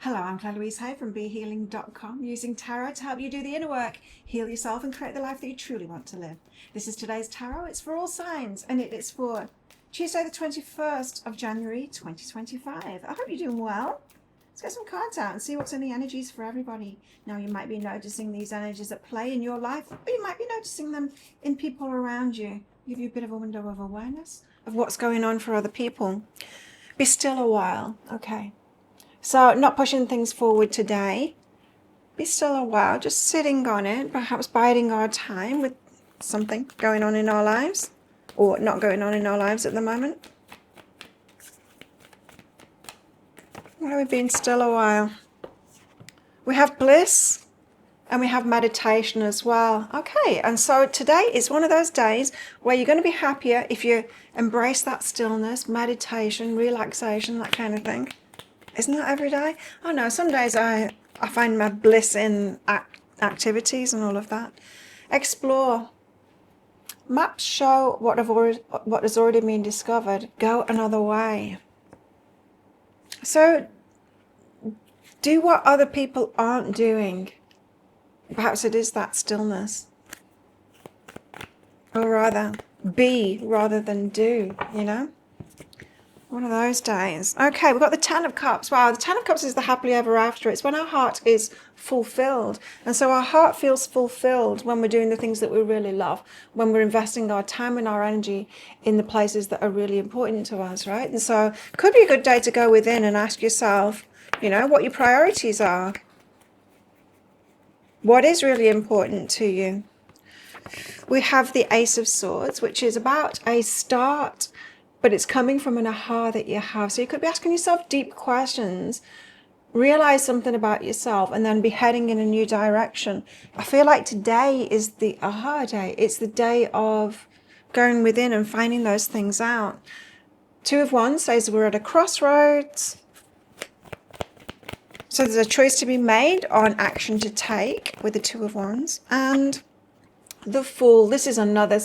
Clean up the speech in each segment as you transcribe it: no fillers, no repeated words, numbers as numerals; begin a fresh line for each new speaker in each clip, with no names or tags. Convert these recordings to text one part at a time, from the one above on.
Hello, I'm Claire Louise Hay from BeHealing.com, using tarot to help you do the inner work, heal yourself and create the life that you truly want to live. This is today's tarot. It's for all signs and it is for Tuesday the 21st of January 2025. I hope you're doing well. Let's get some cards out and see what's in the energies for everybody. Now you might be noticing these energies at play in your life, or you might be noticing them in people around you. Give you a bit of a window of awareness of what's going on for other people. Be still a while. Okay. So not pushing things forward today. Be still a while, just sitting on it, perhaps biding our time with something going on in our lives or not going on in our lives at the moment. Why are we being still a while? We have bliss and we have meditation as well. Okay, and so today is one of those days where you're going to be happier if you embrace that stillness, meditation, relaxation, that kind of thing. Isn't that every day? Oh no, some days I find my bliss in activities and all of that. Explore. Maps show what has already been discovered. Go another way. So do what other people aren't doing. Perhaps it is that stillness. Or rather, be rather than do, you know? One of those days. Okay, we've got the Ten of Cups. Wow, the Ten of Cups is the happily ever after. It's when our heart is fulfilled. And so our heart feels fulfilled when we're doing the things that we really love, when we're investing our time and our energy in the places that are really important to us, right? And so it could be a good day to go within and ask yourself, you know, what your priorities are. What is really important to you? We have the Ace of Swords, which is about a start, but it's coming from an aha that you have. So you could be asking yourself deep questions, realize something about yourself, and then be heading in a new direction. I feel like today is the aha day. It's the day of going within and finding those things out. Two of Wands says we're at a crossroads. So there's a choice to be made or an action to take with the Two of Wands. And the Fool, this is another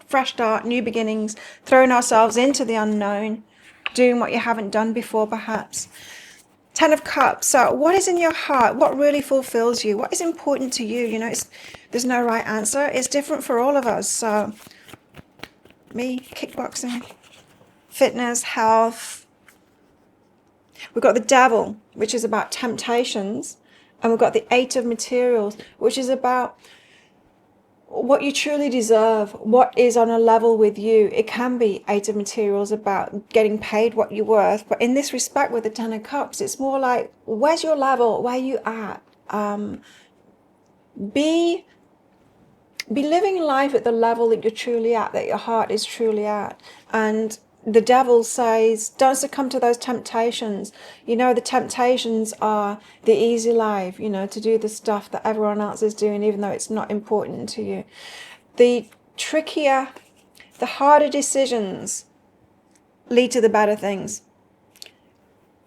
fresh start, new beginnings, throwing ourselves into the unknown, doing what you haven't done before perhaps. Ten of Cups. So what is in your heart? What really fulfills you? What is important to you? You know, there's no right answer. It's different for all of us. So me, kickboxing, fitness, health. We've got the Devil, which is about temptations. And we've got the Eight of Materials, which is about what you truly deserve, what is on a level with you. It can be Eight of Materials about getting paid what you're worth. But in this respect with the Ten of Cups, it's more like, where's your level? Where are you at? Be living life at the level that you're truly at, that your heart is truly at. And the Devil says, don't succumb to those temptations. You know, the temptations are the easy life, you know, to do the stuff that everyone else is doing, even though it's not important to you. The trickier, the harder decisions lead to the better things.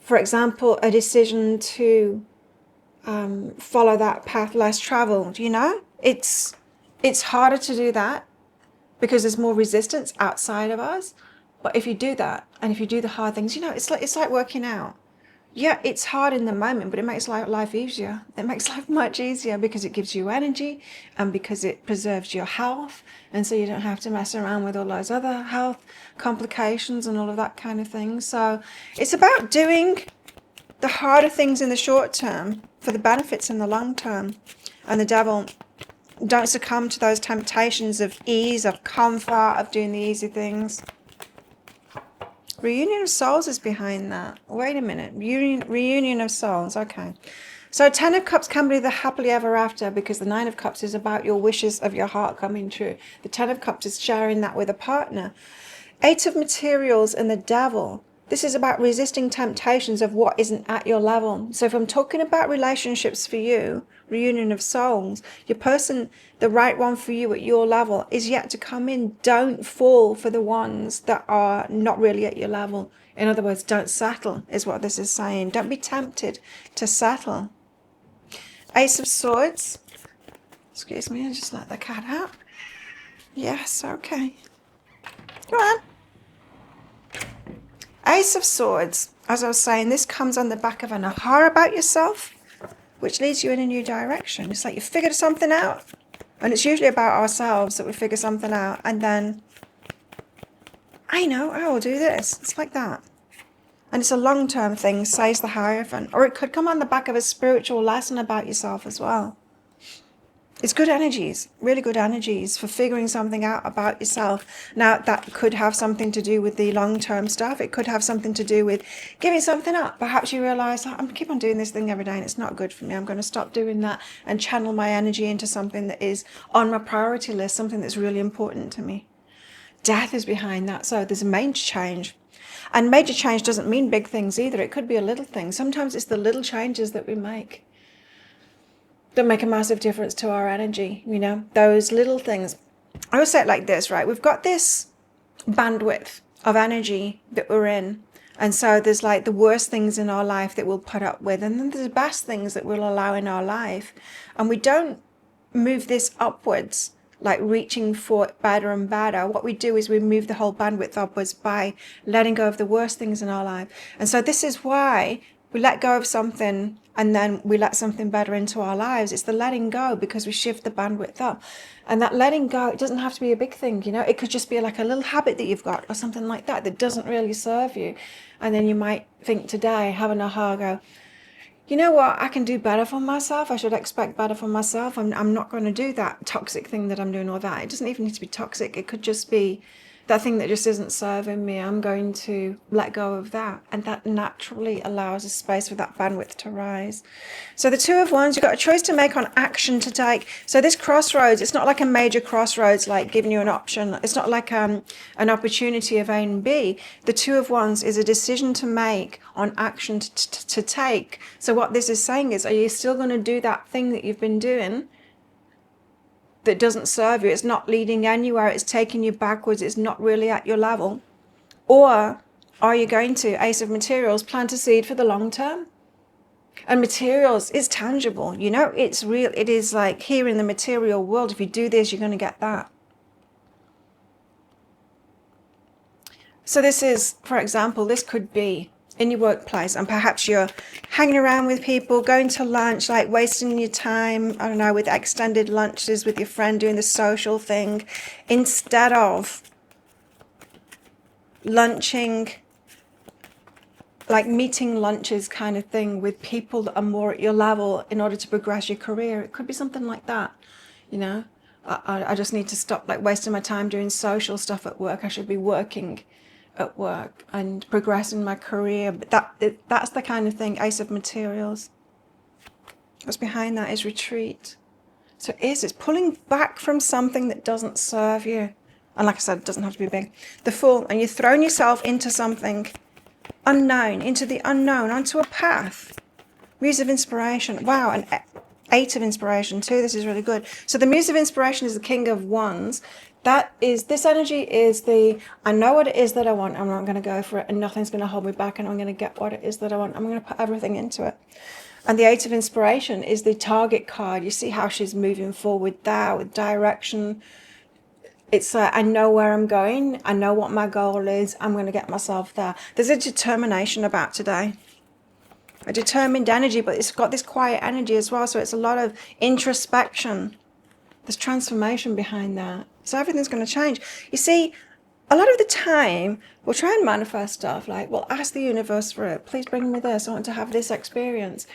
For example, a decision to follow that path less traveled, you know, it's harder to do that because there's more resistance outside of us. But if you do that, and if you do the hard things, you know, it's like working out. Yeah, it's hard in the moment, but it makes life easier. It makes life much easier because it gives you energy and because it preserves your health. And so you don't have to mess around with all those other health complications and all of that kind of thing. So it's about doing the harder things in the short term for the benefits in the long term. And the Devil, don't succumb to those temptations of ease, of comfort, of doing the easy things. Reunion of Souls is behind that. Wait a minute. Reunion of Souls. Okay. So Ten of Cups can be the happily ever after because the Nine of Cups is about your wishes of your heart coming true. The Ten of Cups is sharing that with a partner. Eight of Materials and the Devil. This is about resisting temptations of what isn't at your level. So if I'm talking about relationships for you, reunion of souls, your person, the right one for you at your level is yet to come in. Don't fall for the ones that are not really at your level. In other words, don't settle is what this is saying. Don't be tempted to settle. Ace of Swords. Excuse me, I just let the cat out. Yes, okay. Go on. Ace of Swords, as I was saying, this comes on the back of an aha about yourself, which leads you in a new direction. It's like you figured something out. And it's usually about ourselves that we figure something out. And then, I know, I will do this. It's like that. And it's a long-term thing, says the Hierophant. Or it could come on the back of a spiritual lesson about yourself as well. It's good energies, really good energies for figuring something out about yourself. Now, that could have something to do with the long-term stuff. It could have something to do with giving something up. Perhaps you realise, I keep on doing this thing every day and it's not good for me. I'm going to stop doing that and channel my energy into something that is on my priority list, something that's really important to me. Death is behind that. So there's a major change. And major change doesn't mean big things either. It could be a little thing. Sometimes it's the little changes that we make that make a massive difference to our energy, you know, those little things. I always say it like this, right? We've got this bandwidth of energy that we're in. And so there's like the worst things in our life that we'll put up with. And then there's the best things that we'll allow in our life. And we don't move this upwards, like reaching for better and better. What we do is we move the whole bandwidth upwards by letting go of the worst things in our life. And so this is why we let go of something and then we let something better into our lives. It's the letting go, because we shift the bandwidth up. And that letting go, it doesn't have to be a big thing, you know. It could just be like a little habit that you've got or something like that that doesn't really serve you. And then you might think today, have an aha, go, you know what, I can do better for myself. I should expect better for myself. I'm not going to do that toxic thing that I'm doing or that. It doesn't even need to be toxic. It could just be that thing that just isn't serving me. I'm going to let go of that. And that naturally allows a space for that bandwidth to rise. So the Two of Wands, you've got a choice to make on action to take. So this crossroads, it's not like a major crossroads, like giving you an option. It's not like an opportunity of A and B. The Two of Wands is a decision to make on action to take. So what this is saying is, are you still going to do that thing that you've been doing that doesn't serve you? It's not leading anywhere. It's taking you backwards. It's not really at your level. Or are you going to, Ace of Materials, plant a seed for the long term? And materials is tangible, you know, it's real. It is like here in the material world, if you do this, you're going to get that. So this is, for example, this could be in your workplace, and perhaps you're hanging around with people, going to lunch, like wasting your time, I don't know, with extended lunches with your friend, doing the social thing, instead of lunching, like meeting lunches kind of thing with people that are more at your level in order to progress your career. It could be something like that, you know. I just need to stop like wasting my time doing social stuff at work. I should be working at work and progressing my career. But that's the kind of thing. Ace of Materials. What's behind that is retreat. So it's pulling back from something that doesn't serve you. And like I said, it doesn't have to be big. The Fool, and you're throwing yourself into something unknown, into the unknown, onto a path. Muse of Inspiration. Wow, an Eight of Inspiration too. This is really good. So the Muse of Inspiration is the King of Wands. This energy is I know what it is that I want. I'm not going to go for it, and nothing's going to hold me back, and I'm going to get what it is that I want. I'm going to put everything into it. And the Eight of Inspiration is the target card. You see how she's moving forward there with direction. It's I know where I'm going. I know what my goal is. I'm going to get myself there. There's a determination about today. A determined energy, but it's got this quiet energy as well. So it's a lot of introspection. There's transformation behind that. So everything's going to change. You see, a lot of the time, we'll try and manifest stuff like, well, ask the universe for it. Please bring me this. I want to have this experience.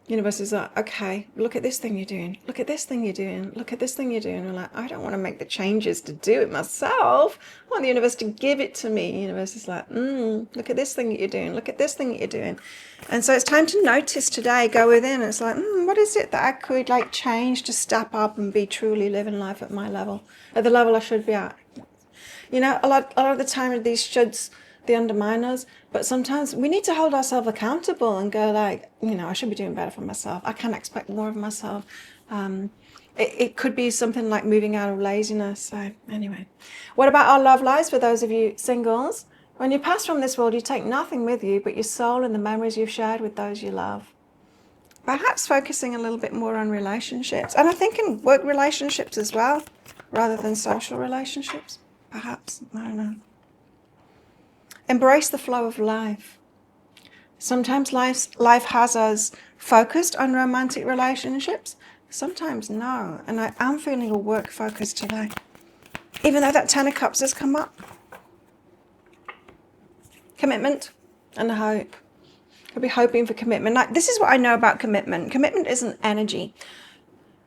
Universe is like, okay, look at this thing you're doing. Look at this thing you're doing. Look at this thing you're doing. We're like, I don't want to make the changes to do it myself. I want the universe to give it to me. The universe is like, look at this thing that you're doing. Look at this thing that you're doing. And so it's time to notice today, go within. And it's like, what is it that I could like change to step up and be truly living life at my level, at the level I should be at? You know, a lot of the time these shoulds, they undermine us, but sometimes we need to hold ourselves accountable and go like, you know, I should be doing better for myself. I can expect more of myself. It could be something like moving out of laziness. So anyway, what about our love lives for those of you singles? When you pass from this world, you take nothing with you but your soul and the memories you've shared with those you love. Perhaps focusing a little bit more on relationships, and I think in work relationships as well, rather than social relationships. Perhaps, I don't know. Embrace the flow of life. Sometimes life has us focused on romantic relationships. Sometimes no. And I am feeling a work focus today. Even though that Ten of Cups has come up. Commitment and hope. Could be hoping for commitment. Like, this is what I know about commitment. Commitment isn't energy.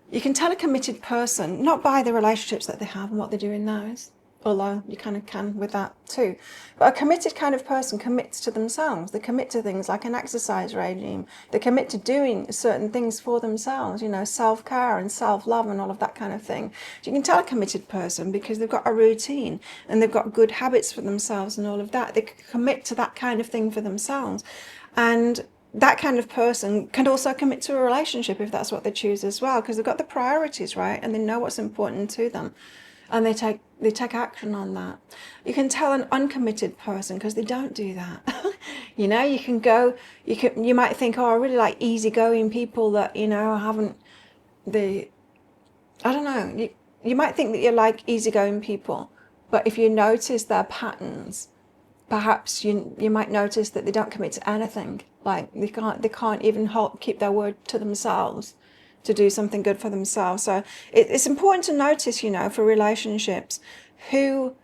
You can tell a committed person, not by the relationships that they have and what they do in those, although you kind of can with that too. But a committed kind of person commits to themselves. They commit to things like an exercise regime. They commit to doing certain things for themselves, you know, self-care and self-love and all of that kind of thing. So you can tell a committed person because they've got a routine and they've got good habits for themselves and all of that. They commit to that kind of thing for themselves. And that kind of person can also commit to a relationship if that's what they choose as well, because they've got the priorities right and they know what's important to them, and they take action on that. You can tell an uncommitted person because they don't do that. You know, you might think, oh, I really like easygoing people that, you know, haven't I don't know. You might think that you like easygoing people, but if you notice their patterns, perhaps you might notice that they don't commit to anything. Like they can't even keep their word to themselves to do something good for themselves. So it's important to notice, you know, for relationships, who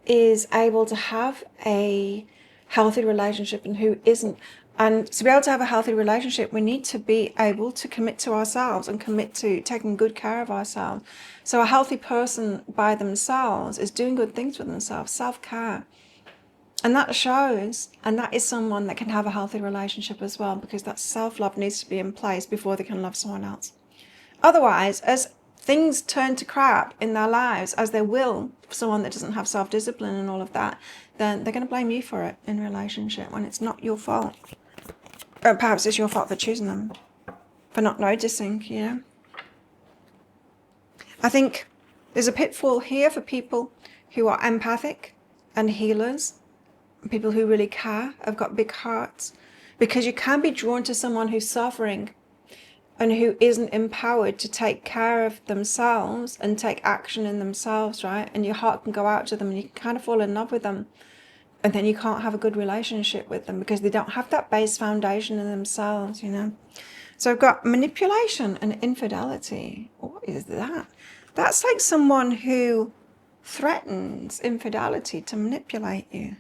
is able to have a healthy relationship and who isn't. And to be able to have a healthy relationship, we need to be able to commit to ourselves and commit to taking good care of ourselves. So a healthy person by themselves is doing good things for themselves, self-care. And that shows, and that is someone that can have a healthy relationship as well, because that self-love needs to be in place before they can love someone else. Otherwise, as things turn to crap in their lives, as they will for someone that doesn't have self-discipline and all of that, then they're going to blame you for it in relationship when it's not your fault. Or perhaps it's your fault for choosing them, for not noticing, you know. I think there's a pitfall here for people who are empathic and healers, people who really care, have got big hearts, because you can be drawn to someone who's suffering and who isn't empowered to take care of themselves and take action in themselves, right? And your heart can go out to them and you can kind of fall in love with them. And then you can't have a good relationship with them because they don't have that base foundation in themselves, you know. So I've got manipulation and infidelity. What is that? That's like someone who threatens infidelity to manipulate you.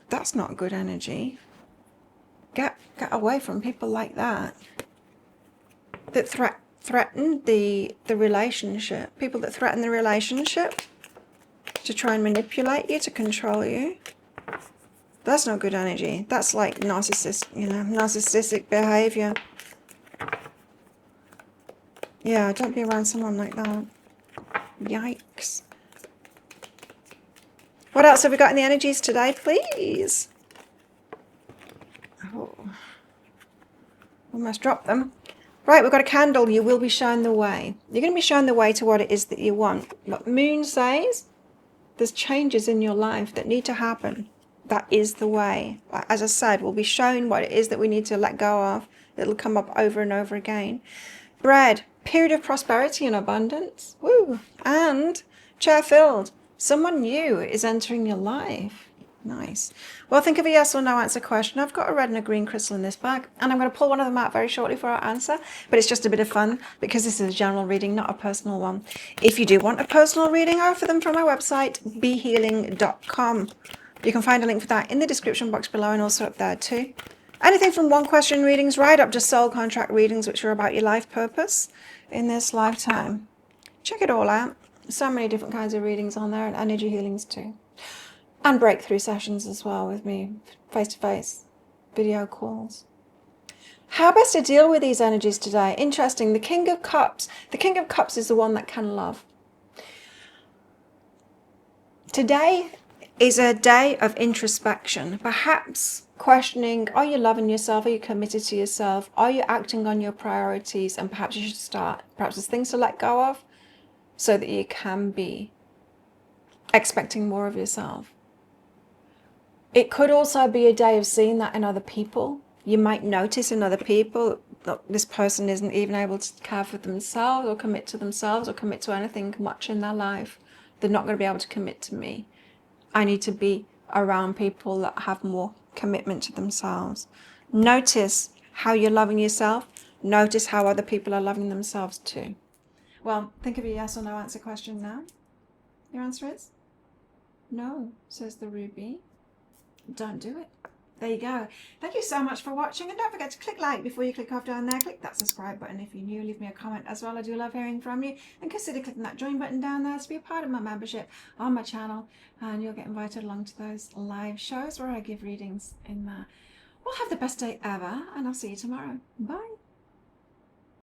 That's not good energy. Get away from people like that. That threaten the relationship. People that threaten the relationship to try and manipulate you, to control you. That's not good energy. That's like narcissistic behavior. Yeah, don't be around someone like that. Yikes. What else have we got in the energies today, please? Oh, almost dropped them. Right, we've got a candle. You will be shown the way. You're going to be shown the way to what it is that you want. What Moon says, there's changes in your life that need to happen. That is the way. As I said, we'll be shown what it is that we need to let go of. It'll come up over and over again. Bread, period of prosperity and abundance. Woo! And chair filled. Someone new is entering your life. Nice. Well, think of a yes or no answer question. I've got a red and a green crystal in this bag, and I'm going to pull one of them out very shortly for our answer, but it's just a bit of fun because this is a general reading, not a personal one. If you do want a personal reading, I offer them from my website, behealing.com. You can find a link for that in the description box below and also up there too. Anything from one question readings right up to soul contract readings, which are about your life purpose in this lifetime. Check it all out. So many different kinds of readings on there, and energy healings too. And breakthrough sessions as well with me, face-to-face, video calls. How best to deal with these energies today? Interesting, the King of Cups. The King of Cups is the one that can love. Today is a day of introspection, perhaps questioning, are you loving yourself? Are you committed to yourself? Are you acting on your priorities? And perhaps you should start. Perhaps there's things to let go of so that you can be expecting more of yourself. It could also be a day of seeing that in other people. You might notice in other people that this person isn't even able to care for themselves or commit to anything much in their life. They're not going to be able to commit to me. I need to be around people that have more commitment to themselves. Notice how you're loving yourself. Notice how other people are loving themselves too. Well, think of a yes or no answer question now. Your answer is no, says the Ruby. Don't do it. There you go. Thank you so much for watching, and don't forget to click like before you click off down there. Click that subscribe button if you're new. Leave me a comment as well. I do love hearing from you, and consider clicking that join button down there to be a part of my membership on my channel, and you'll get invited along to those live shows where I give readings in there. Well, have the best day ever, and I'll see you tomorrow. Bye.